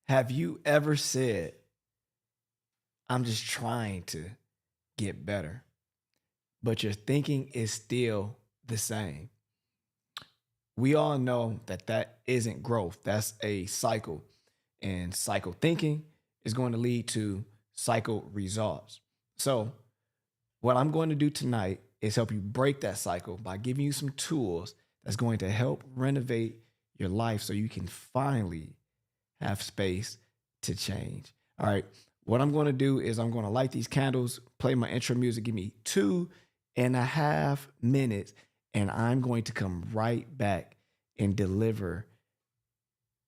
Have you ever said, I'm just trying to get better, but your thinking is still the same? We all know that that isn't growth, that's a cycle. And cycle thinking is going to lead to cycle results. So, what I'm going to do tonight is help you break that cycle by giving you some tools that's going to help renovate your life so you can finally have space to change. All right. What I'm going to do is I'm going to light these candles, play my intro music, give me 2.5 minutes, and I'm going to come right back and deliver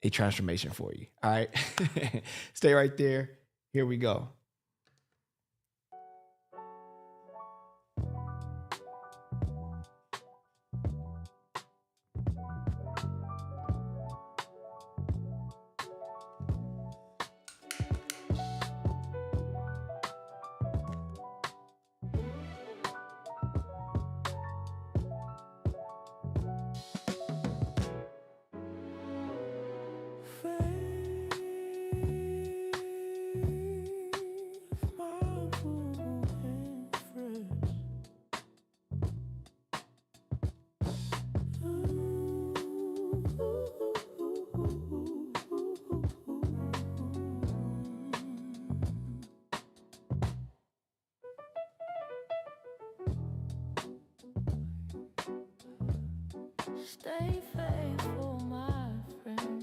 a transformation for you. All right. Stay right there. Here we go. Stay faithful, my friend.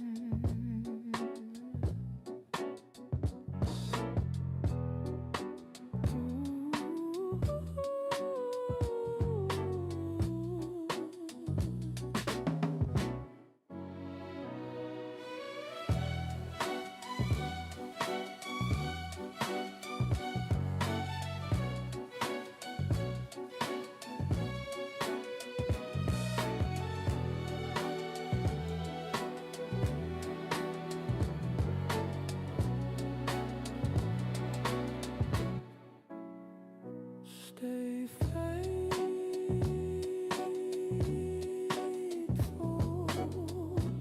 Stay faithful,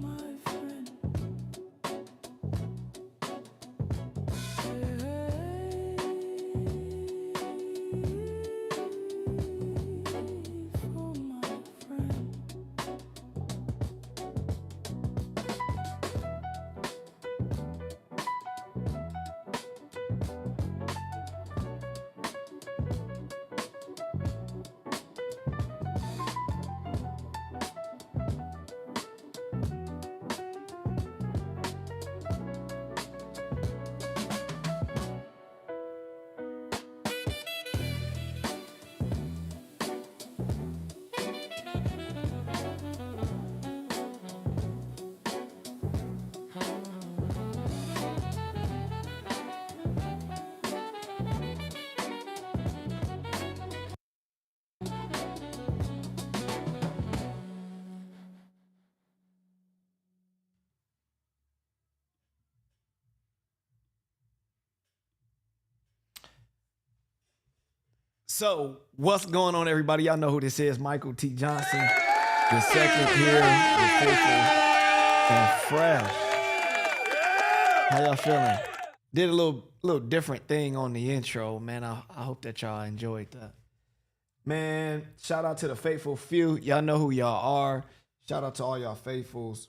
my friend. Faithful, my friend. So, what's going on, everybody? Y'all know who this is. Michael T. Johnson, the second here, the faithful and fresh. How y'all feeling? Did a little different thing on the intro, man. I hope that y'all enjoyed that. Man, shout out to the faithful few. Y'all know who y'all are. Shout out to all y'all faithfuls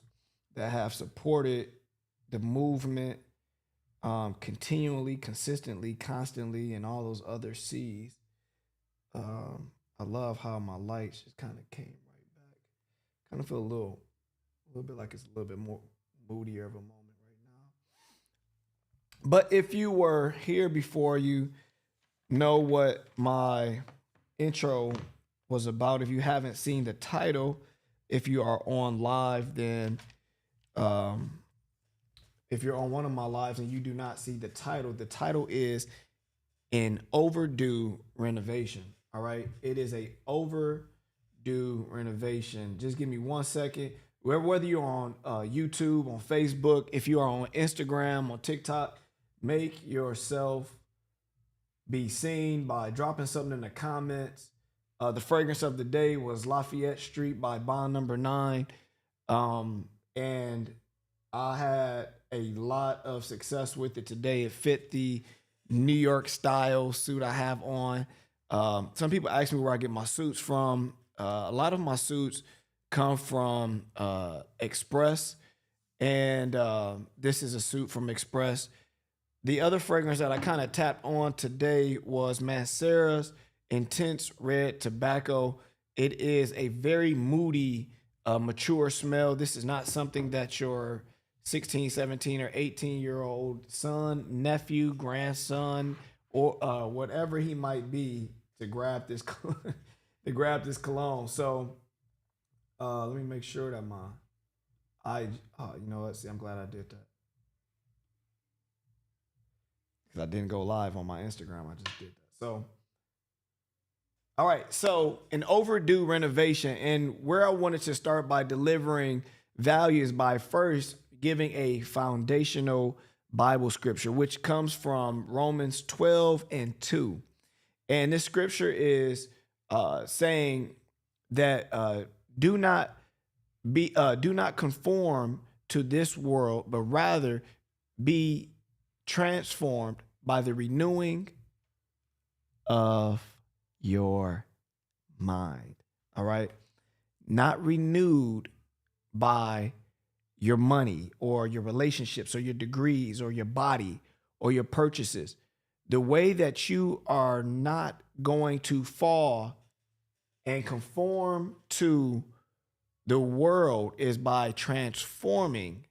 that have supported the movement continually, consistently, constantly, and all those other C's. I love how my lights just kind of came right back. Kind of feel a little bit like it's a little bit more moodier of a moment right now. But if you were here before, you know what my intro was about. If you haven't seen the title, if you are on live, then if you're on one of my lives and you do not see the title is An Overdue Renovation. All right. It is a overdue renovation. Just give me 1 second. Whether you're on YouTube, on Facebook, if you are on Instagram, on TikTok, make yourself be seen by dropping something in the comments. The fragrance of the day was Lafayette Street by Bond Number 9. And I had a lot of success with it today. It fit the New York style suit I have on. Some people ask me where I get my suits from. A lot of my suits come from Express, and this is a suit from Express. The other fragrance that I kind of tapped on today was Mancera's Intense Red Tobacco. It is a very moody, mature smell. This is not something that your 16, 17, or 18-year-old son, nephew, grandson, or whatever he might be to grab this to grab this cologne. So let me make sure that you know what? See, I'm glad I did that. Because I didn't go live on my Instagram. I just did that. So, all right. So, an overdue renovation. And where I wanted to start by delivering value is by first giving a foundational Bible scripture, which comes from Romans 12:2. And this scripture is saying that do not conform to this world, but rather be transformed by the renewing of your mind. All right. Not renewed by your money or your relationships or your degrees or your body or your purchases. The way that you are not going to fall and conform to the world is by transforming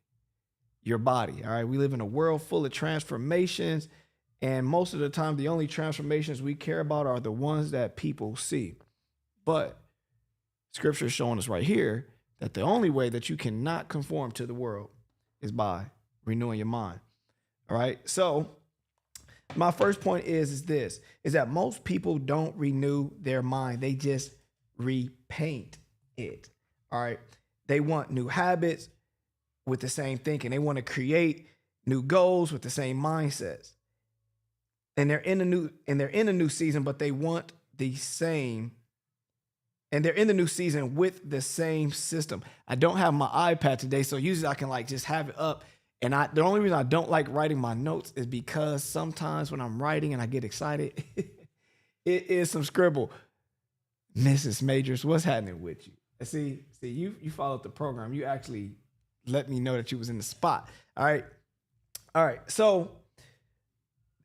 your body. All right. We live in a world full of transformations. And most of the time, the only transformations we care about are the ones that people see. But scripture is showing us right here that the only way that you cannot conform to the world is by renewing your mind. All right. So my first point is that most people don't renew their mind. They just repaint it. All right. They want new habits with the same thinking. They want to create new goals with the same mindsets. And they're in a new season, but they want the same. And they're in the new season with the same system. I don't have my iPad today, so usually I can just have it up. And the only reason I don't like writing my notes is because sometimes when I'm writing and I get excited, it is some scribble. Mrs. Majors, what's happening with you? See, you followed the program. You actually let me know that you was in the spot. All right. So,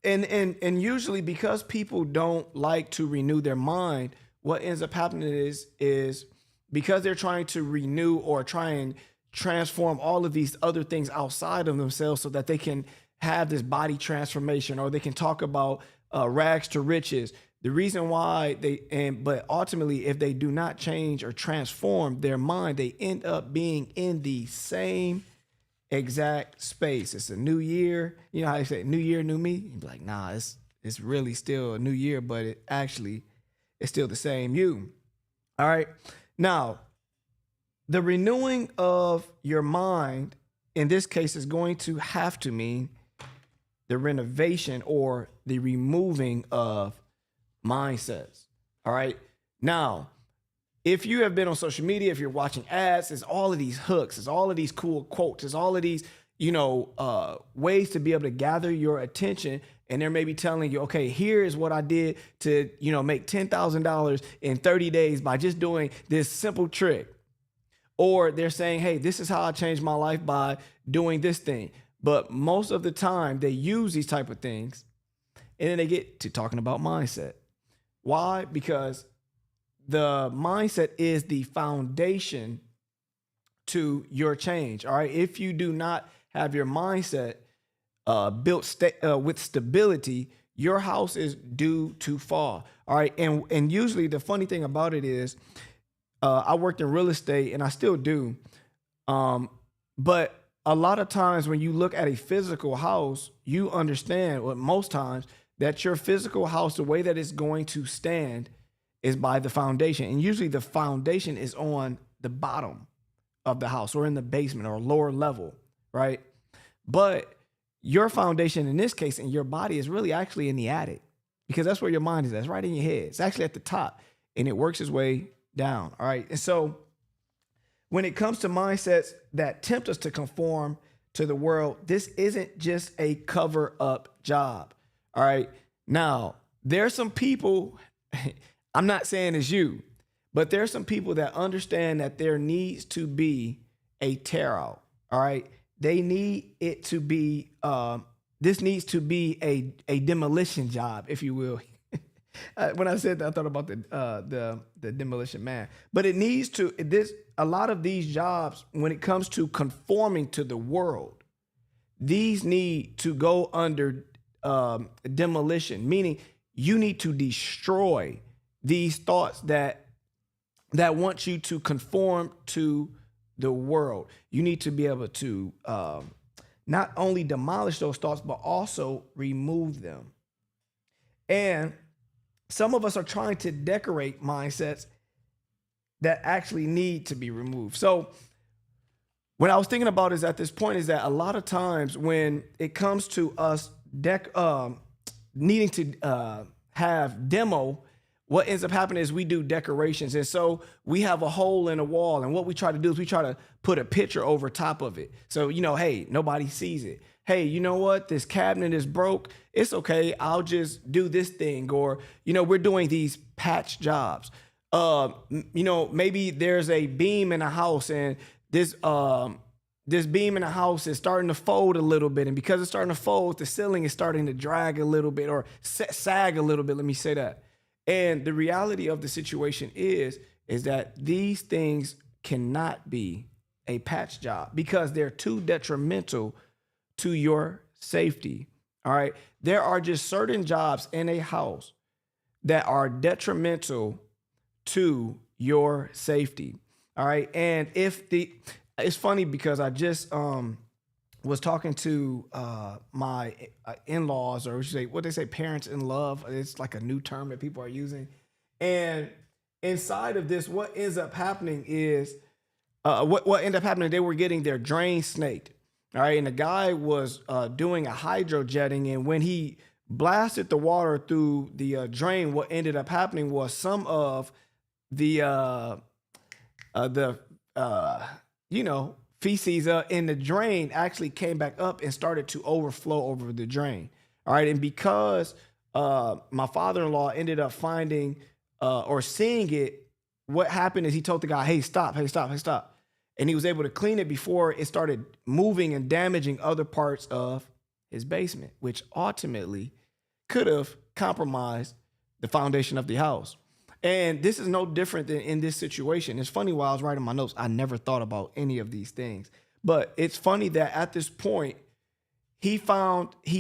and usually because people don't like to renew their mind, what ends up happening is because they're trying to renew or try and transform all of these other things outside of themselves so that they can have this body transformation, or they can talk about rags to riches. The reason why but ultimately, if they do not change or transform their mind, they end up being in the same exact space. It's a new year. You know how they say new year, new me? You'd be like, nah, it's really still a new year, but it's still the same you. All right. Now, the renewing of your mind in this case is going to have to mean the renovation or the removing of mindsets. All right. Now, if you have been on social media, if you're watching ads, there's all of these hooks, there's all of these cool quotes, there's all of these, ways to be able to gather your attention. And they're maybe telling you, okay, here is what I did to, make $10,000 in 30 days by just doing this simple trick. Or they're saying, hey, this is how I changed my life by doing this thing. But most of the time they use these type of things and then they get to talking about mindset. Why? Because the mindset is the foundation to your change. All right. If you do not have your mindset built with stability, your house is due to fall. All right. And usually the funny thing about it is I worked in real estate and I still do. But a lot of times when you look at a physical house, you understand, well, most times, that your physical house, the way that it's going to stand is by the foundation. And usually the foundation is on the bottom of the house or in the basement or lower level, right? But your foundation in this case in your body is really actually in the attic, because that's where your mind is. That's right in your head. It's actually at the top and it works its way down. All right. And so when it comes to mindsets that tempt us to conform to the world, this isn't just a cover up job. All right. Now, there's some people, I'm not saying it's you, but there's some people that understand that there needs to be a tear out. All right. They need it to be, this needs to be a demolition job, if you will. When I said that, I thought about the demolition man. But it needs to, a lot of these jobs, when it comes to conforming to the world, these need to go under demolition, meaning you need to destroy these thoughts that want you to conform to the world. You need to be able to not only demolish those thoughts, but also remove them. And some of us are trying to decorate mindsets that actually need to be removed. So what I was thinking about is at this point is that a lot of times when it comes to us needing to have demo, what ends up happening is we do decorations. And so we have a hole in a wall. And what we try to do is we try to put a picture over top of it. So, hey, nobody sees it. Hey, you know what? This cabinet is broke. It's okay. I'll just do this thing. Or, we're doing these patch jobs. Maybe there's a beam in a house and this beam in the house is starting to fold a little bit. And because it's starting to fold, the ceiling is starting to drag a little bit or sag a little bit. Let me say that. And the reality of the situation is that these things cannot be a patch job because they're too detrimental to your safety. All right. There are just certain jobs in a house that are detrimental to your safety. All right. And it's funny because I just was talking to my in-laws, or what they say, parents in love. It's like a new term that people are using. And inside of this, what ends up happening is what ended up happening, they were getting their drain snaked. All right. And the guy was doing a hydro jetting. And when he blasted the water through the drain, what ended up happening was some of the feces in the drain actually came back up and started to overflow over the drain. All right. And because my father-in-law ended up finding or seeing it, what happened is he told the guy, hey, stop. And he was able to clean it before it started moving and damaging other parts of his basement, which ultimately could have compromised the foundation of the house. And this is no different than in this situation. It's funny, while I was writing my notes, I never thought about any of these things. But it's funny that at this point, he's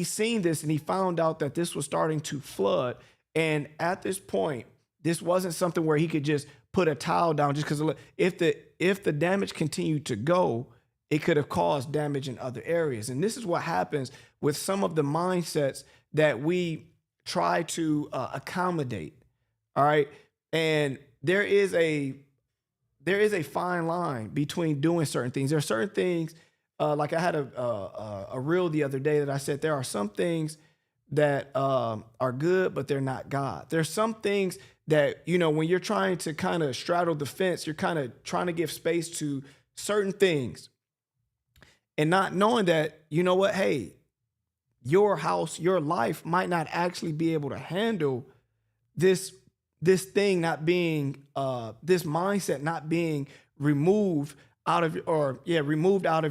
seen this and he found out that this was starting to flood. And at this point, this wasn't something where he could just put a towel down just because if the damage continued to go, it could have caused damage in other areas. And this is what happens with some of the mindsets that we try to accommodate. All right. And there is a fine line between doing certain things. There are certain things, like I had a reel the other day that I said there are some things that are good, but they're not God. There's some things that, when you're trying to kind of straddle the fence, you're kind of trying to give space to certain things and not knowing that, hey, your house, your life might not actually be able to handle this thing not being, this mindset not being removed out of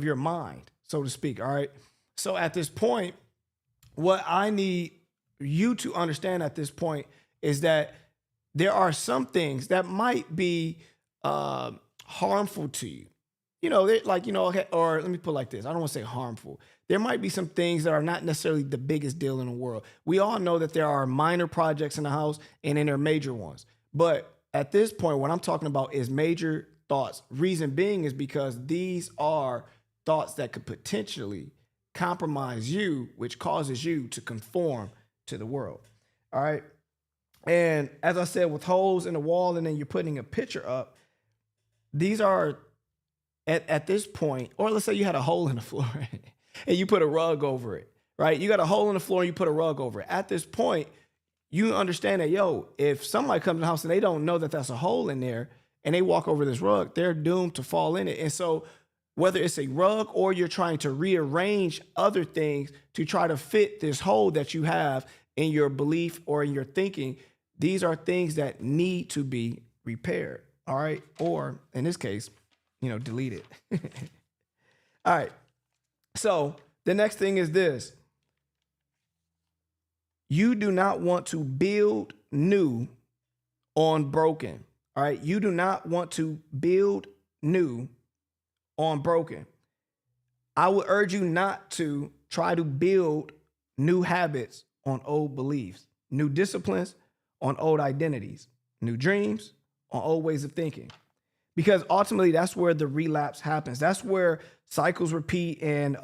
your mind, so to speak. All right. So at this point, what I need you to understand at this point is that there are some things that might be harmful to you. Okay, or let me put it like this. I don't want to say harmful. There might be some things that are not necessarily the biggest deal in the world. We all know that there are minor projects in the house and then there are major ones. But at this point, what I'm talking about is major thoughts. Reason being is because these are thoughts that could potentially compromise you, which causes you to conform to the world. All right. And as I said, with holes in the wall and then you're putting a picture up, these are at this point, or let's say you had a hole in the floor and you put a rug over it, right? You got a hole in the floor and you put a rug over it. At this point, you understand that, if somebody comes in the house and they don't know that that's a hole in there and they walk over this rug, they're doomed to fall in it. And so whether it's a rug or you're trying to rearrange other things to try to fit this hole that you have in your belief or in your thinking, these are things that need to be repaired. All right. Or in this case, delete it. All right. So the next thing is this. You do not want to build new on broken. All right. You do not want to build new on broken. I would urge you not to try to build new habits on old beliefs, new disciplines on old identities, new dreams on old ways of thinking. Because ultimately that's where the relapse happens. That's where cycles repeat and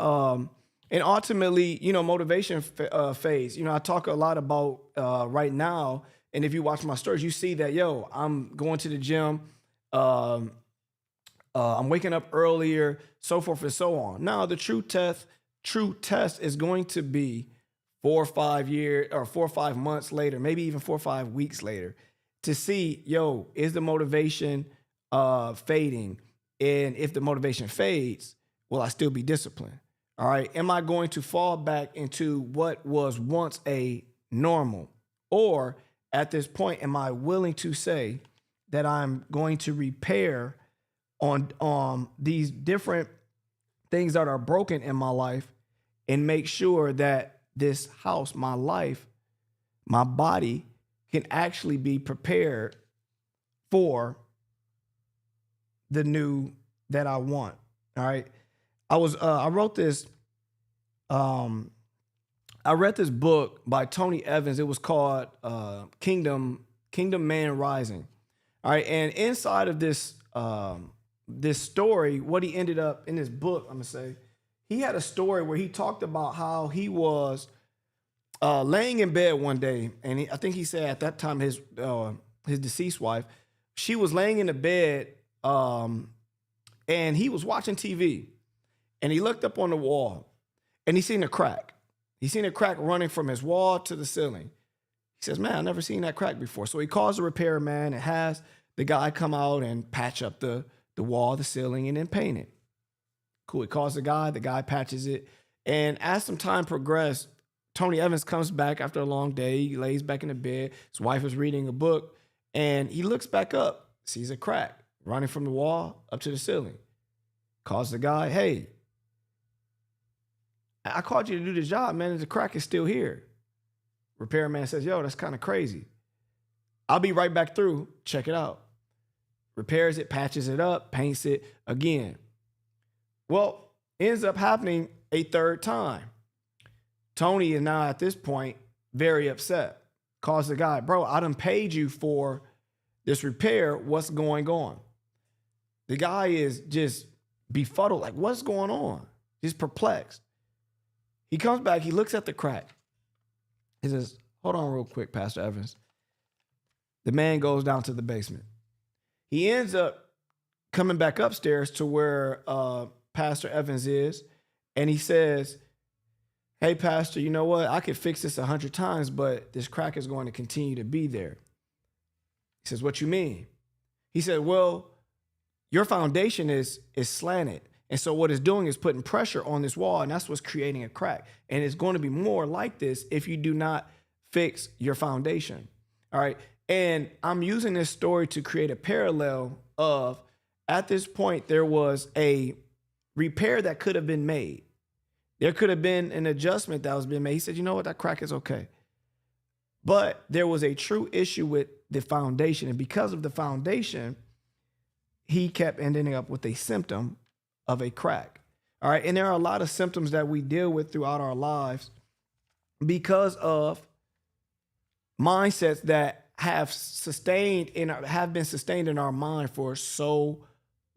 ultimately, motivation phase. I talk a lot about right now. And if you watch my stories, you see that, I'm going to the gym. I'm waking up earlier, so forth and so on. Now, the true test is going to be 4 or 5 years or 4 or 5 months later, maybe even 4 or 5 weeks later, to see, is the motivation fading? And if the motivation fades, will I still be disciplined? All right. Am I going to fall back into what was once a normal? Or at this point, am I willing to say that I'm going to repair on these different things that are broken in my life and make sure that this house, my life, my body can actually be prepared for the new that I want. All right. I wrote this, I read this book by Tony Evans. It was called Kingdom Man Rising. All right. And inside of this story, what he ended up in this book, I'm going to say, he had a story where he talked about how he was laying in bed one day. And I think he said at that time, his deceased wife, she was laying in the bed and he was watching TV. And he looked up on the wall and he seen a crack. He seen a crack running from his wall to the ceiling. He says, man, I never seen that crack before. So he calls the repairman and has the guy come out and patch up the wall, the ceiling, and then paint it. Cool. He calls the guy patches it. And as some time progressed, Tony Evans comes back after a long day. He lays back in the bed. His wife is reading a book and he looks back up, sees a crack running from the wall up to the ceiling. Calls the guy, hey, I called you to do the job, man, and the crack is still here. Repairman says, yo, that's kind of crazy. I'll be right back through. Check it out. Repairs it, patches it up, paints it again. Well, ends up happening a third time. Tony is now at this point very upset. Calls the guy, bro, I done paid you for this repair. What's going on? The guy is just befuddled, like, what's going on? He's perplexed. He comes back, he looks at the crack. He says, hold on real quick, Pastor Evans. The man goes down to the basement. He ends up coming back upstairs to where Pastor Evans is, and he says, hey, Pastor, you know what? I could fix this 100 times, but this crack is going to continue to be there. He says, what you mean? He said, well, your foundation is slanted. And so what it's doing is putting pressure on this wall, and that's what's creating a crack. And it's going to be more like this if you do not fix your foundation. All right. And I'm using this story to create a parallel of, at this point, there was a repair that could have been made. There could have been an adjustment that was being made. He said, you know what, that crack is okay. But there was a true issue with the foundation. And because of the foundation, he kept ending up with a symptom of a crack. All right. And there are a lot of symptoms that we deal with throughout our lives because of mindsets that have been sustained in our mind for so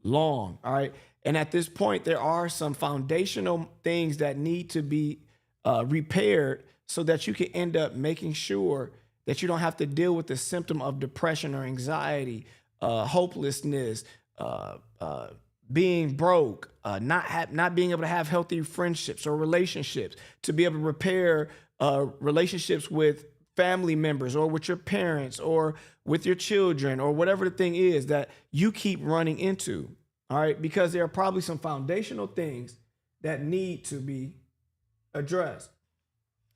long. All right. And at this point, there are some foundational things that need to be repaired so that you can end up making sure that you don't have to deal with the symptom of depression or anxiety, hopelessness, being broke, not being able to have healthy friendships or relationships, to be able to repair relationships with family members or with your parents or with your children or whatever the thing is that you keep running into. All right, because there are probably some foundational things that need to be addressed.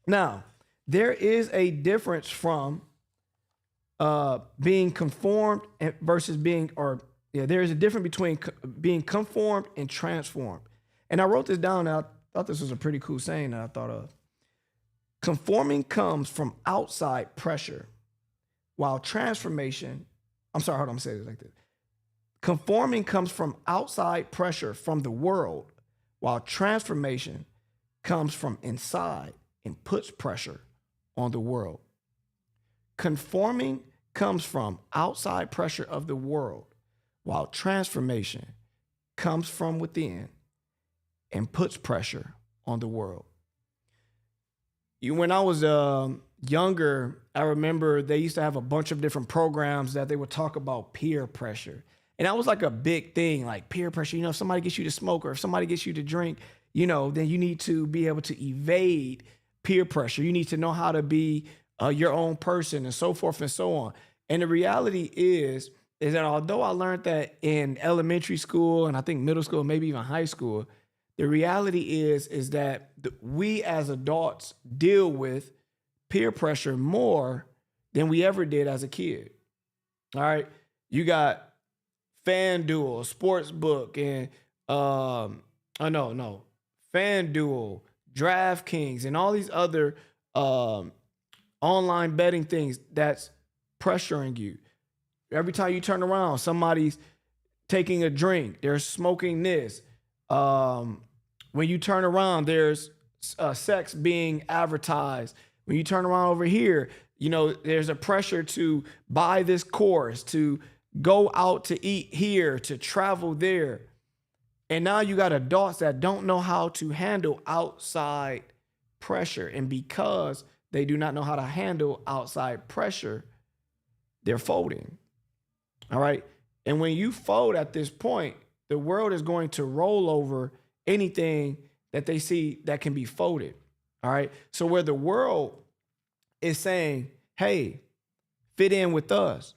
Now, there is a difference from being conformed versus being, or yeah, there is a difference between being conformed and transformed. And I wrote this down. And I thought this was a pretty cool saying that I thought of. Conforming comes from outside pressure, while transformation, I'm sorry, hold on, I'm saying it like this. Conforming comes from outside pressure from the world, while transformation comes from inside and puts pressure on the world. Conforming comes from outside pressure of the world, while transformation comes from within and puts pressure on the world. When I was younger, I remember they used to have a bunch of different programs that they would talk about peer pressure. And that was like a big thing, like peer pressure. You know, if somebody gets you to smoke or if somebody gets you to drink, you know, then you need to be able to evade peer pressure. You need to know how to be your own person and so forth and so on. And the reality is that although I learned that in elementary school and I think middle school, maybe even high school, the reality is that we as adults deal with peer pressure more than we ever did as a kid. All right. You got FanDuel, Sportsbook, and FanDuel, DraftKings, and all these other online betting things that's pressuring you. Every time you turn around, somebody's taking a drink. They're smoking this. When you turn around, there's sex being advertised. When you turn around over here, you know, there's a pressure to buy this course, to go out to eat here, to travel there. And now you got adults that don't know how to handle outside pressure. And because they do not know how to handle outside pressure, they're folding. All right. And when you fold at this point, the world is going to roll over anything that they see that can be folded. All right. So where the world is saying, hey, fit in with us,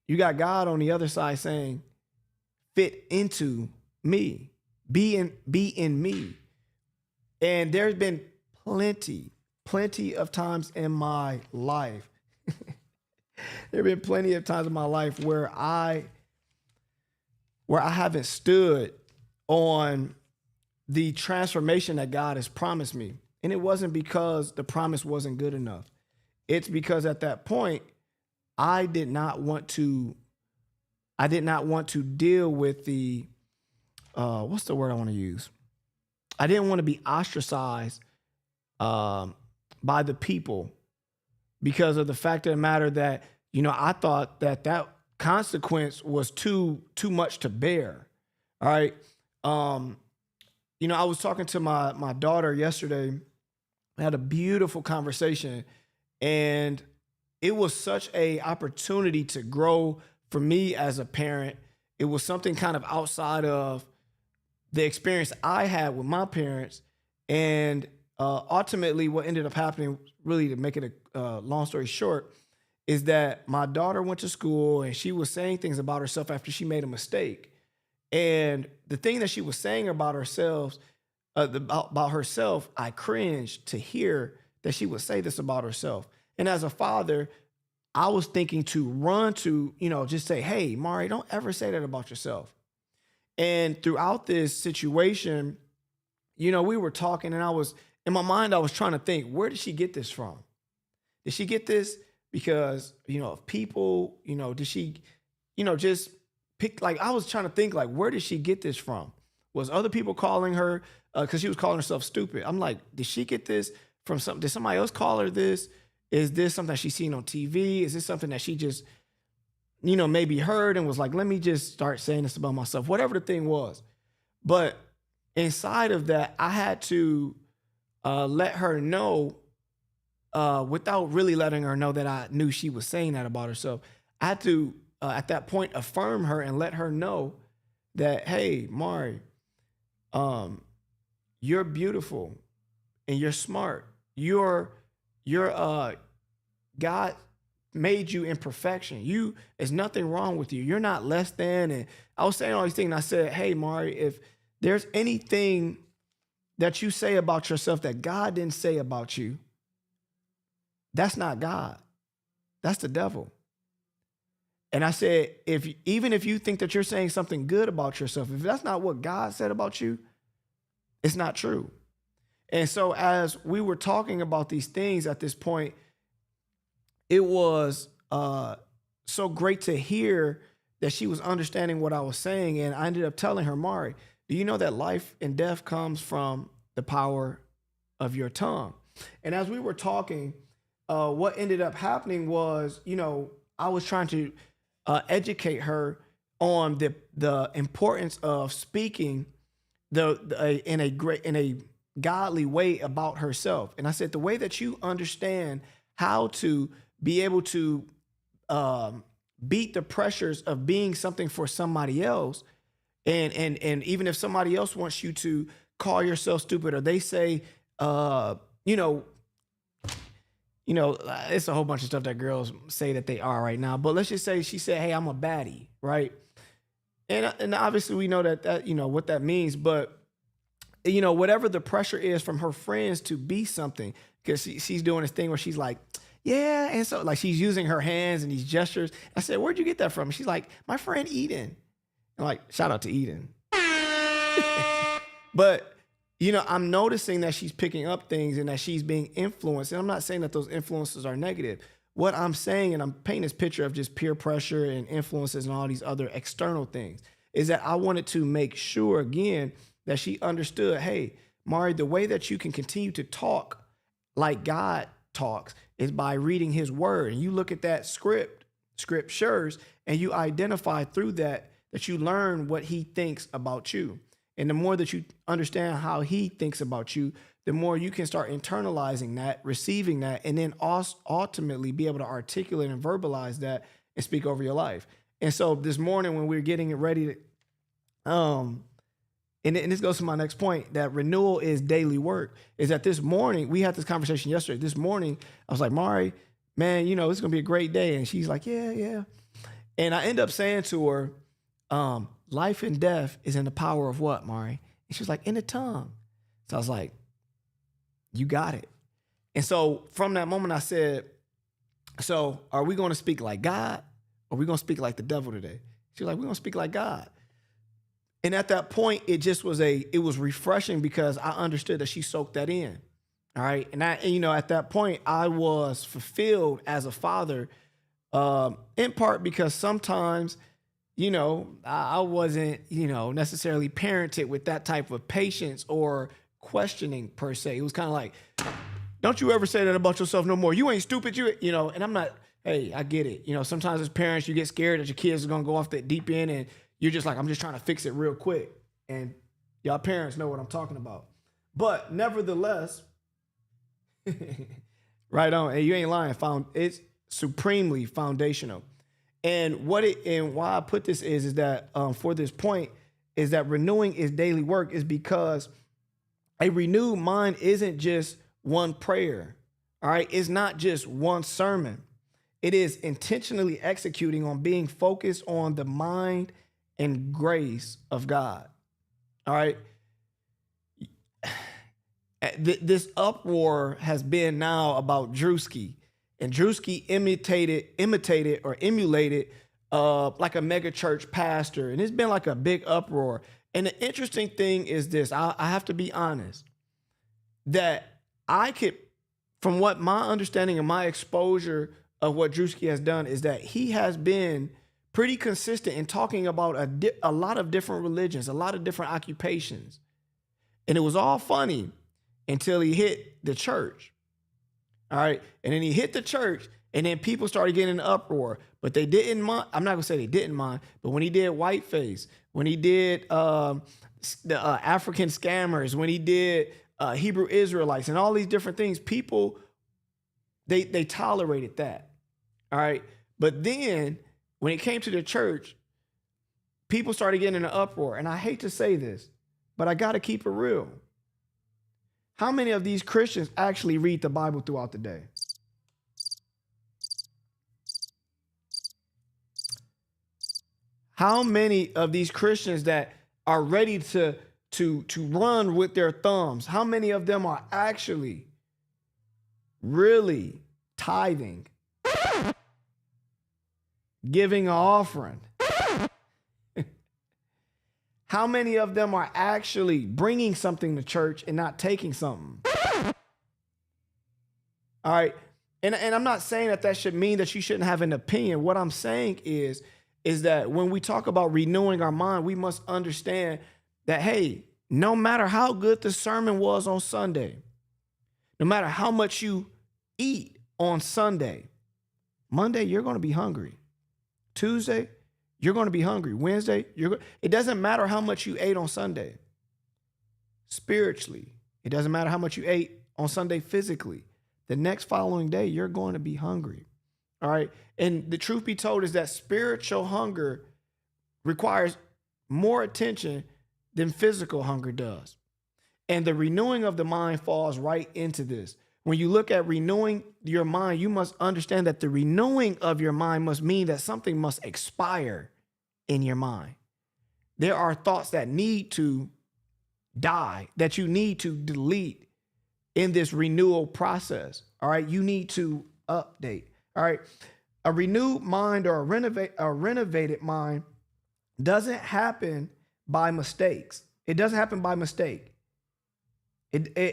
you got God on the other side saying, fit into me, be in me. And there's been plenty of times in my life. There have been plenty of times in my life where I haven't stood on the transformation that God has promised me. And it wasn't because the promise wasn't good enough. It's because at that point, I did not want to deal with the, what's the word I want to use? I didn't want to be ostracized by the people because of the fact of the matter that, you know, I thought that consequence was too much to bear. All right. You know, I was talking to my daughter yesterday. I had a beautiful conversation, and it was such a opportunity to grow for me as a parent. It was something kind of outside of the experience I had with my parents. And ultimately what ended up happening, really to make it a long story short, is that my daughter went to school and she was saying things about herself after she made a mistake. And the thing that she was saying about herself, I cringed to hear that she would say this about herself. And as a father, I was thinking to run to, you know, just say, hey, Mari, don't ever say that about yourself. And throughout this situation, you know, we were talking and in my mind, I was trying to think, where did she get this from? Did she get this because, you know, of people, you know, did she, you know, just pick, like, I was trying to think, like, where did she get this from? Was other people calling her, because she was calling herself stupid. I'm like, did she get this from something? Did somebody else call her this? Is this something that she's seen on TV? Is this something that she just, you know, maybe heard and was like, let me just start saying this about myself, whatever the thing was. But inside of that, I had to let her know, without really letting her know that I knew she was saying that about herself. I had to, at that point, affirm her and let her know that, hey, Mari, you're beautiful and you're smart. God made you in perfection. There's nothing wrong with you. You're not less than. And I was saying all these things, and I said, hey, Mari, if there's anything that you say about yourself that God didn't say about you, that's not God. That's the devil. And I said, even if you think that you're saying something good about yourself, if that's not what God said about you, it's not true. And so as we were talking about these things at this point, it was so great to hear that she was understanding what I was saying. And I ended up telling her, Mari, do you know that life and death comes from the power of your tongue? And as we were talking, what ended up happening was, I was trying to educate her on the importance of speaking in a godly way about herself. And I said, the way that you understand how to be able to beat the pressures of being something for somebody else, and even if somebody else wants you to call yourself stupid, or they say, it's a whole bunch of stuff that girls say that they are right now. But let's just say she said, hey, I'm a baddie, right? And obviously we know that what that means. But, whatever the pressure is from her friends to be something, because she's doing this thing where she's like, yeah. And so like she's using her hands and these gestures. I said, where'd you get that from? She's like, my friend Eden. I'm like, shout out to Eden. But I'm noticing that she's picking up things and that she's being influenced. And I'm not saying that those influences are negative. What I'm saying, and I'm painting this picture of just peer pressure and influences and all these other external things, is that I wanted to make sure, again, that she understood, hey, Mari, the way that you can continue to talk like God talks is by reading his word. And you look at that scriptures, and you identify through that you learn what he thinks about you. And the more that you understand how he thinks about you, the more you can start internalizing that, receiving that, and then ultimately be able to articulate and verbalize that and speak over your life. And so this morning when we were getting it ready to, and this goes to my next point, that renewal is daily work, is that this morning, we had this conversation yesterday. This morning, I was like, Mari, man, it's going to be a great day. And she's like, yeah. And I end up saying to her, life and death is in the power of what, Mari? And she was like, in the tongue. So I was like, you got it. And so from that moment, I said, so are we going to speak like God, or are we going to speak like the devil today? She was like, we're going to speak like God. And at that point, it was refreshing because I understood that she soaked that in. All right. And at that point, I was fulfilled as a father, in part because sometimes, I wasn't, necessarily parented with that type of patience or questioning per se. It was kind of like, don't you ever say that about yourself no more. You ain't stupid, and I'm not, hey, I get it. Sometimes as parents, you get scared that your kids are going to go off that deep end, and you're just like, I'm just trying to fix it real quick. And y'all parents know what I'm talking about. But nevertheless, right on, and you ain't lying, it's supremely foundational. And why I put this is that for this point is that renewing is daily work is because a renewed mind isn't just one prayer. All right. It's not just one sermon. It is intentionally executing on being focused on the mind and grace of God. All right. This uproar has been now about Drewski. And Drewski imitated or emulated like a mega church pastor. And it's been like a big uproar. And the interesting thing is this, I have to be honest, that I could, from what my understanding and my exposure of what Drewski has done, is that he has been pretty consistent in talking about a lot of different religions, a lot of different occupations. And it was all funny until he hit the church. All right. And then he hit the church, and then people started getting an uproar, but they didn't mind. I'm not going to say they didn't mind, but when he did whiteface, when he did the African scammers, when he did Hebrew Israelites and all these different things, people, they tolerated that. All right. But then when it came to the church, people started getting in an uproar. And I hate to say this, but I got to keep it real. How many of these Christians actually read the Bible throughout the day? How many of these Christians that are ready to run with their thumbs, how many of them are actually really tithing, giving an offering? How many of them are actually bringing something to church and not taking something? All right. And I'm not saying that should mean that you shouldn't have an opinion. What I'm saying is that when we talk about renewing our mind, we must understand that, hey, no matter how good the sermon was on Sunday, no matter how much you eat on Sunday, Monday, you're going to be hungry. Tuesday, you're going to be hungry. Wednesday, it doesn't matter how much you ate on Sunday. Spiritually, it doesn't matter how much you ate on Sunday physically. The next following day, you're going to be hungry. All right. And the truth be told is that spiritual hunger requires more attention than physical hunger does. And the renewing of the mind falls right into this. When you look at renewing your mind, you must understand that the renewing of your mind must mean that something must expire in your mind. There are thoughts that need to die, that you need to delete in this renewal process. All right. You need to update. All right. A renewed mind or a renovated mind doesn't happen by mistakes. It doesn't happen by mistake.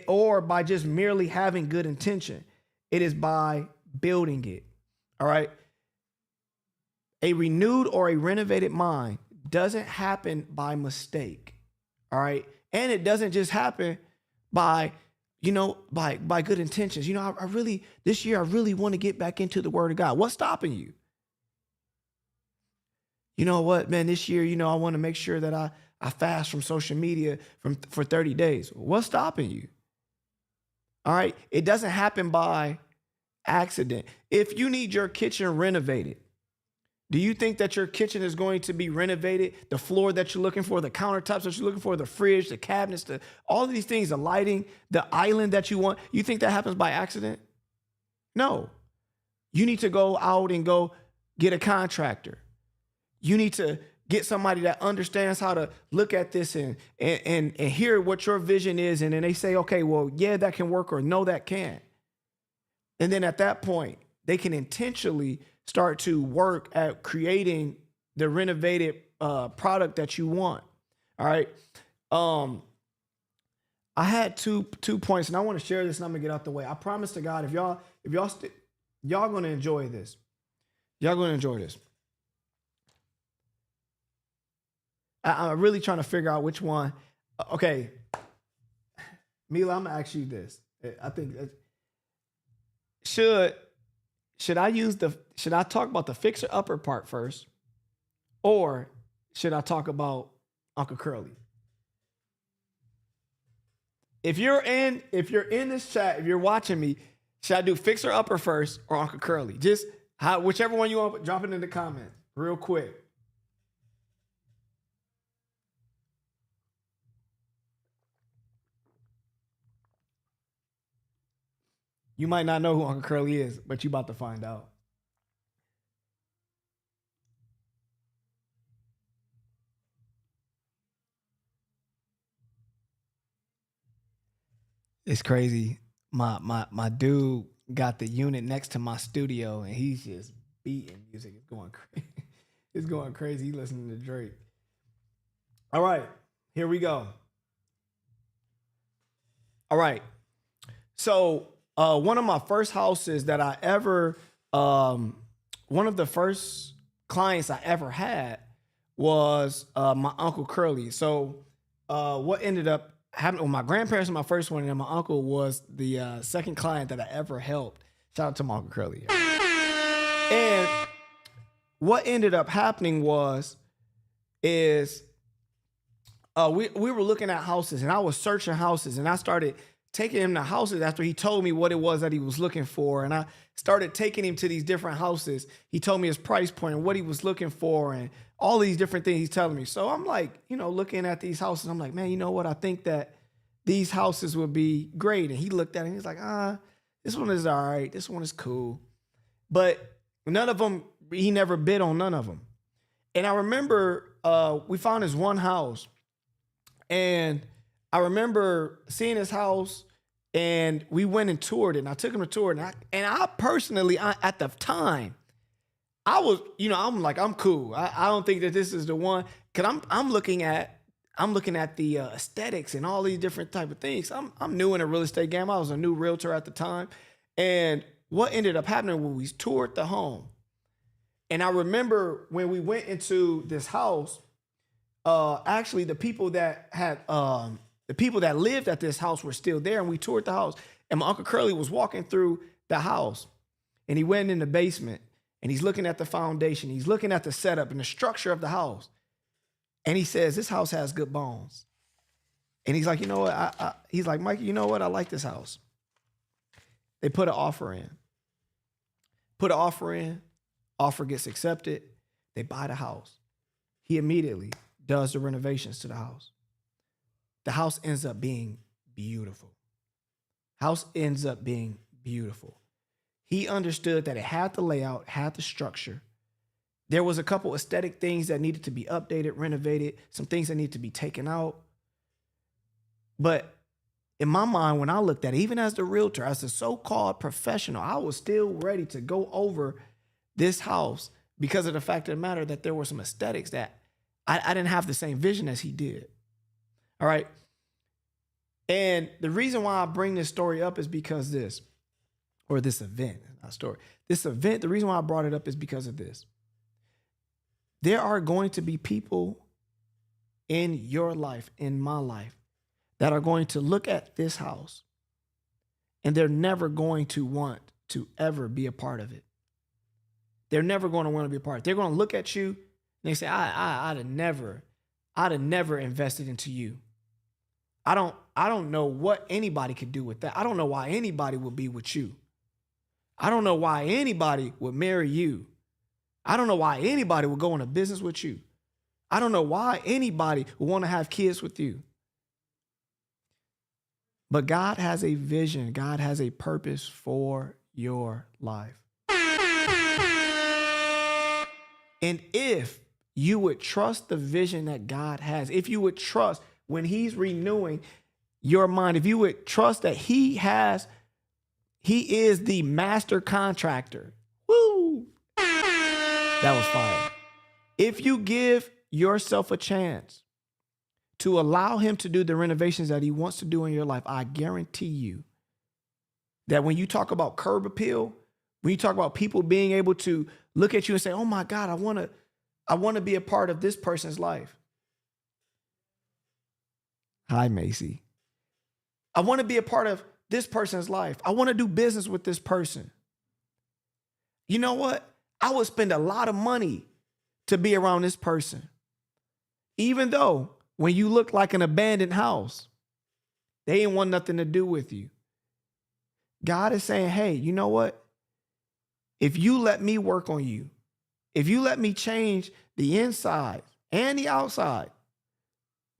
Or by just merely having good intention. It is by building it. All right. A renewed or a renovated mind doesn't happen by mistake. All right. And it doesn't just happen by good intentions. This year, I really want to get back into the word of God. What's stopping you? You know what, man, this year, I want to make sure that I fast from social media for 30 days. What's stopping you? All right. It doesn't happen by accident. If you need your kitchen renovated, do you think that your kitchen is going to be renovated? The floor that you're looking for, the countertops that you're looking for, the fridge, the cabinets, all of these things, the lighting, the island that you want, you think that happens by accident? No. You need to go out and go get a contractor. You need to get somebody that understands how to look at this and hear what your vision is. And then they say, okay, well, yeah, that can work, or no, that can't. And then at that point, they can intentionally start to work at creating the renovated product that you want. All right. I had two points, and I want to share this, and I'm gonna get out the way. I promise to God, if y'all gonna enjoy this. Y'all gonna enjoy this. I'm really trying to figure out which one. Okay, Mila, I'm gonna ask you this. I think should I talk about the fixer upper part first, or should I talk about Uncle Curly? If you're in this chat, if you're watching me, should I do fixer upper first or Uncle Curly? Just whichever one you want, drop it in the comments real quick. You might not know who Uncle Curly is, but you about to find out. It's crazy. My dude got the unit next to my studio, and he's just beating music. It's going crazy. It's going crazy. He's listening to Drake. All right, here we go. All right. So one of my first houses that I ever, one of the first clients I ever had was my Uncle Curly. So what ended up happening with my grandparents and my first one, and then my uncle was the second client that I ever helped. Shout out to my Uncle Curly. And what ended up happening is we were looking at houses, and I was searching houses, and I started taking him to houses after he told me what it was that he was looking for. And I started taking him to these different houses. He told me his price point and what he was looking for and all these different things he's telling me. So I'm like, looking at these houses, I'm like, man, you know what? I think that these houses would be great. And he looked at it and he's like, this one is all right. This one is cool. But none of them, he never bid on none of them. And I remember we found this one house, and I remember seeing this house, and we went and toured it. And I took him to tour it, and I personally, at the time, I was, I'm like, I'm cool. I don't think that this is the one, because I'm looking at the aesthetics and all these different type of things. I'm new in the real estate game. I was a new realtor at the time, and what ended up happening when we toured the home, and I remember when we went into this house, actually the people that lived at this house were still there, and we toured the house, and my Uncle Curly was walking through the house, and he went in the basement, and he's looking at the foundation, he's looking at the setup and the structure of the house, and he says, "This house has good bones." And he's like, "You know what?" He's like, "Mike, you know what? I like this house." They put an offer in. Offer gets accepted. They buy the house. He immediately does the renovations to the house. The house ends up being beautiful. He understood that it had the layout, had the structure. There was a couple aesthetic things that needed to be updated, renovated, some things that needed to be taken out. But in my mind, when I looked at it, even as the realtor, as a so-called professional, I was still ready to go over this house because of the fact of the matter that there were some aesthetics that I didn't have the same vision as he did. All right. And the reason why I bring this story up is because this event, the reason why I brought it up is because of this. There are going to be people in your life, in my life, that are going to look at this house and they're never going to want to ever be a part of it. They're never going to want to be a part. They're going to look at you and they say, I'd have never invested into you. I don't know what anybody could do with that. I don't know why anybody would be with you. I don't know why anybody would marry you. I don't know why anybody would go into business with you. I don't know why anybody would want to have kids with you. But God has a vision. God has a purpose for your life. And if you would trust the vision that God has, if you would trust when he's renewing your mind, if you would trust that he is the master contractor. Woo! That was fire. If you give yourself a chance to allow him to do the renovations that he wants to do in your life, I guarantee you that when you talk about curb appeal, when you talk about people being able to look at you and say, "Oh my God, I want to be a part of this person's life." Hi, Macy. I want to be a part of this person's life. I want to do business with this person. You know what? I would spend a lot of money to be around this person. Even though when you look like an abandoned house, they ain't want nothing to do with you. God is saying, hey, you know what? If you let me work on you, if you let me change the inside and the outside,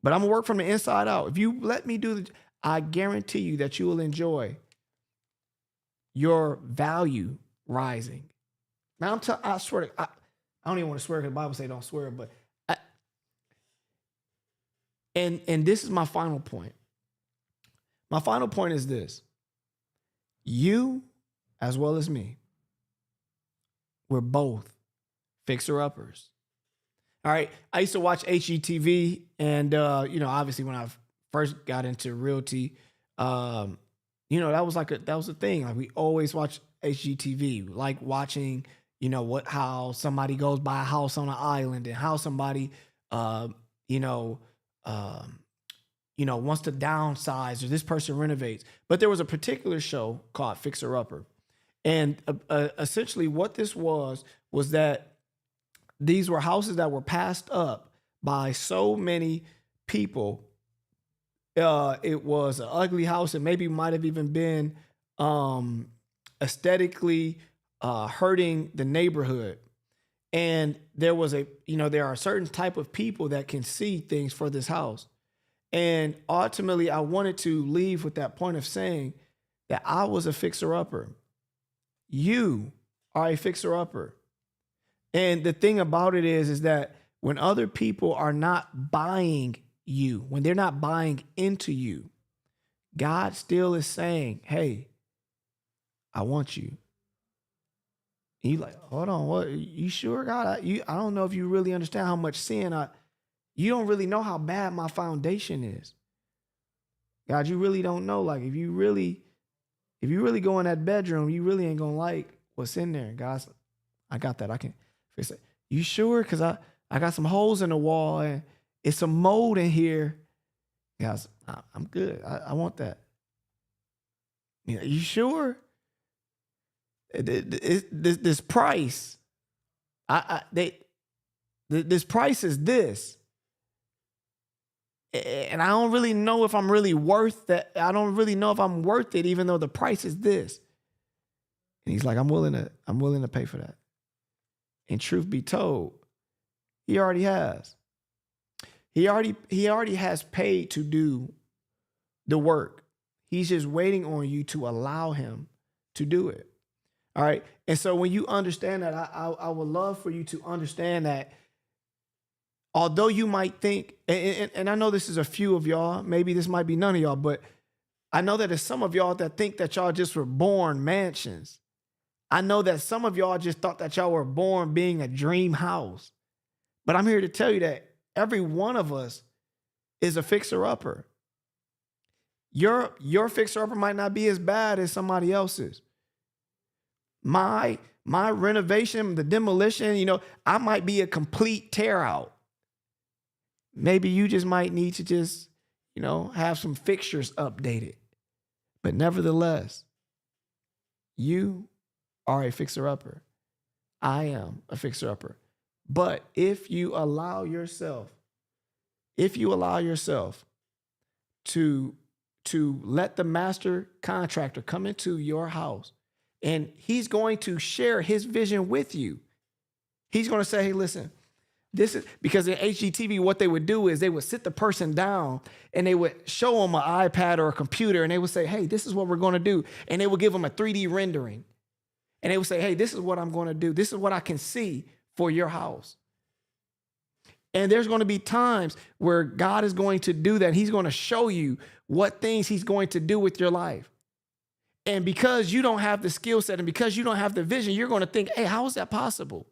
but I'm gonna work from the inside out. If you let me do I guarantee you that you will enjoy your value rising. Now I swear I don't even want to swear because the Bible says don't swear, but and this is my final point. My final point is this. You, as well as me, we're both fixer-uppers. All right. I used to watch HGTV, and obviously when I first got into realty, that was a thing. Like we always watch HGTV, like watching, how somebody goes by a house on an island and how somebody, wants to downsize or this person renovates. But there was a particular show called Fixer Upper. And essentially what this was that these were houses that were passed up by so many people. It was an ugly house and maybe might have even been aesthetically hurting the neighborhood. And there was there are a certain type of people that can see things for this house. And ultimately, I wanted to leave with that point of saying that I was a fixer-upper. You are a fixer-upper. And the thing about it is that when other people are not buying you, when they're not buying into you, God still is saying, hey, I want you. And you like, hold on, what? You sure, God? I don't know if you really understand how much sin you don't really know how bad my foundation is. God, you really don't know. Like, if you really go in that bedroom, you really ain't gonna like what's in there. God's, I got that. I can fix it. You sure? Because I got some holes in the wall and it's some mold in here. Guys, I'm good. I want that. You sure? This price, this price is this. And I don't really know if I'm really worth that. I don't really know if I'm worth it, even though the price is this. And he's like, I'm willing to pay for that. And truth be told, he already has. He already has paid to do the work. He's just waiting on you to allow him to do it. All right. And so when you understand that, I would love for you to understand that although you might think, and I know this is a few of y'all, maybe this might be none of y'all, but I know that there's some of y'all that think that y'all just were born mansions. I know that some of y'all just thought that y'all were born being a dream house. But I'm here to tell you that every one of us is a fixer-upper. Your fixer-upper might not be as bad as somebody else's. My renovation, the demolition, I might be a complete tear out. Maybe you just might need to just, have some fixtures updated. But nevertheless, you are a fixer-upper. I am a fixer-upper. But if you allow yourself to let the master contractor come into your house, and he's going to share his vision with you. He's going to say, hey, listen, this is because in HGTV, what they would do is they would sit the person down and they would show them an iPad or a computer and they would say, hey, this is what we're going to do. And they would give them a 3D rendering. And they would say, hey, this is what I'm going to do. This is what I can see for your house. And there's going to be times where God is going to do that. He's going to show you what things he's going to do with your life. And because you don't have the skill set and because you don't have the vision, you're going to think, hey, how is that possible?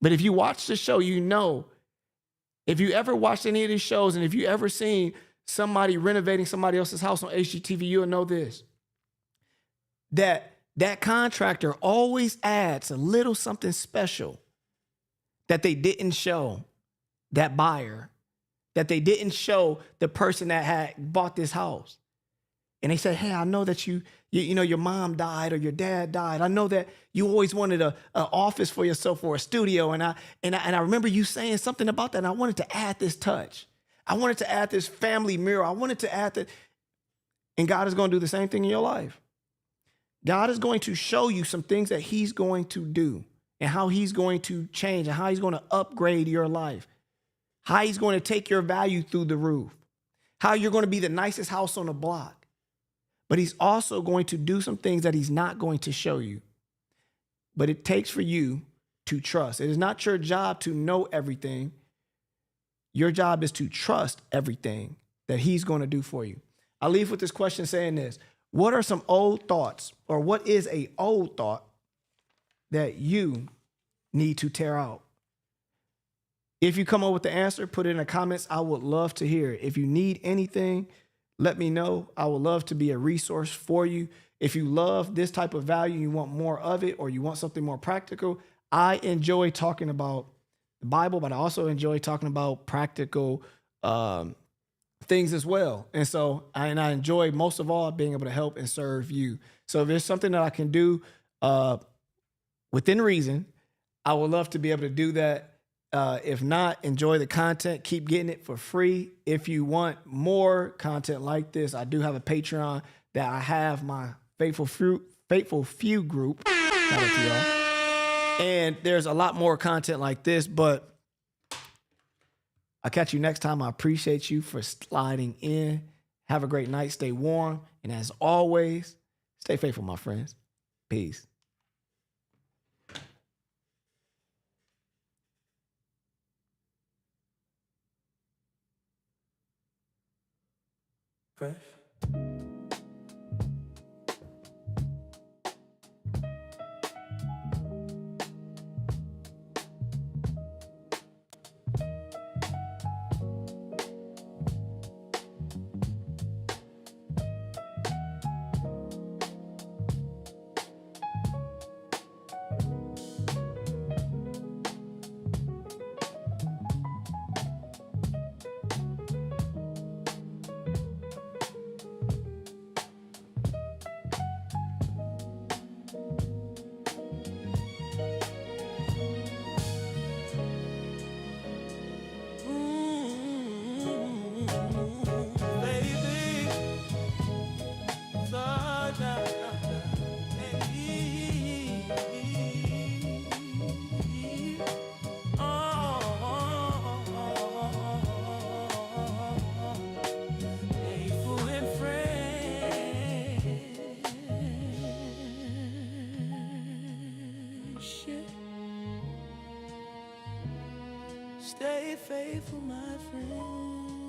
But if you watch the show, if you ever watched any of these shows and if you ever seen somebody renovating somebody else's house on HGTV, you'll know this. That contractor always adds a little something special that they didn't show that buyer, that they didn't show the person that had bought this house. And they said, hey, I know that your mom died or your dad died. I know that you always wanted an office for yourself or a studio. And I remember you saying something about that. And I wanted to add this touch. I wanted to add this family mirror. I wanted to add that. And God is going to do the same thing in your life. God is going to show you some things that he's going to do and how he's going to change and how he's going to upgrade your life, how he's going to take your value through the roof, how you're going to be the nicest house on the block. But he's also going to do some things that he's not going to show you. But it takes for you to trust. It is not your job to know everything. Your job is to trust everything that he's going to do for you. I leave with this question saying this. What are some old thoughts, or what is an old thought that you need to tear out? If you come up with the answer, put it in the comments. I would love to hear it. If you need anything, let me know. I would love to be a resource for you. If you love this type of value, you want more of it, or you want something more practical, I enjoy talking about the Bible, but I also enjoy talking about practical things as well. And so I enjoy most of all being able to help and serve you. So if there's something that I can do within reason, I would love to be able to do that. If not, enjoy the content. Keep getting it for free. If you want more content like this, I do have a Patreon that I have my Faithful Few group. Shout out to y'all. And there's a lot more content like this, but I'll catch you next time. I appreciate you for sliding in. Have a great night. Stay warm. And as always, stay faithful, my friends. Peace. fresh. Stay faithful, my friend.